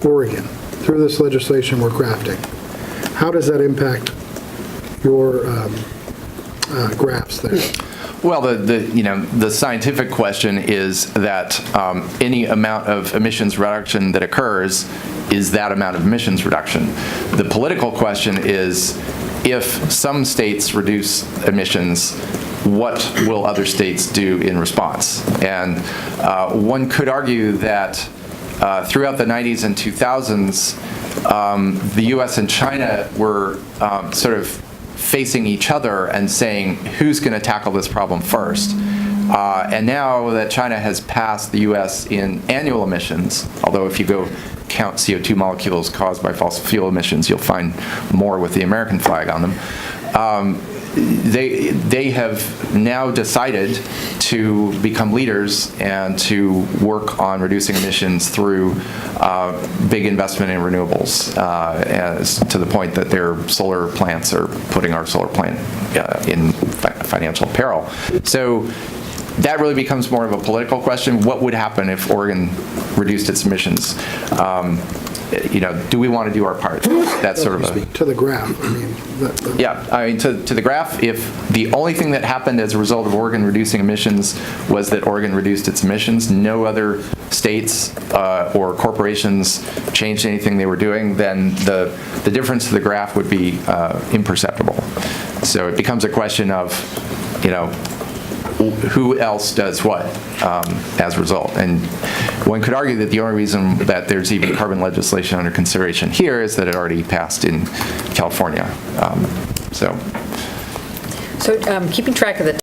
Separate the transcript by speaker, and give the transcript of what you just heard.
Speaker 1: Oregon through this legislation we're crafting, how does that impact your graphs there?
Speaker 2: Well, the scientific question is that any amount of emissions reduction that occurs is that amount of emissions reduction. The political question is, if some states reduce emissions, what will other states do in response? And one could argue that throughout the 90s and 2000s, the U.S. and China were sort of facing each other and saying, who's going to tackle this problem first? And now that China has passed the U.S. in annual emissions, although if you go count CO2 molecules caused by fossil fuel emissions, you'll find more with the American flag on them. They have now decided to become leaders and to work on reducing emissions through big investment in renewables, as to the point that their solar plants are putting our solar plant in financial peril. So that really becomes more of a political question. What would happen if Oregon reduced its emissions? Do we want to do our part? That's sort of a...
Speaker 1: To the graph, I mean.
Speaker 2: Yeah, I mean, to the graph, if the only thing that happened as a result of Oregon reducing emissions was that Oregon reduced its emissions, no other states or corporations changed anything they were doing, then the difference to the graph would be imperceptible. So it becomes a question of, who else does what as a result. And one could argue that the only reason that there's even carbon legislation under consideration here is that it already passed in California.
Speaker 3: So keeping track of the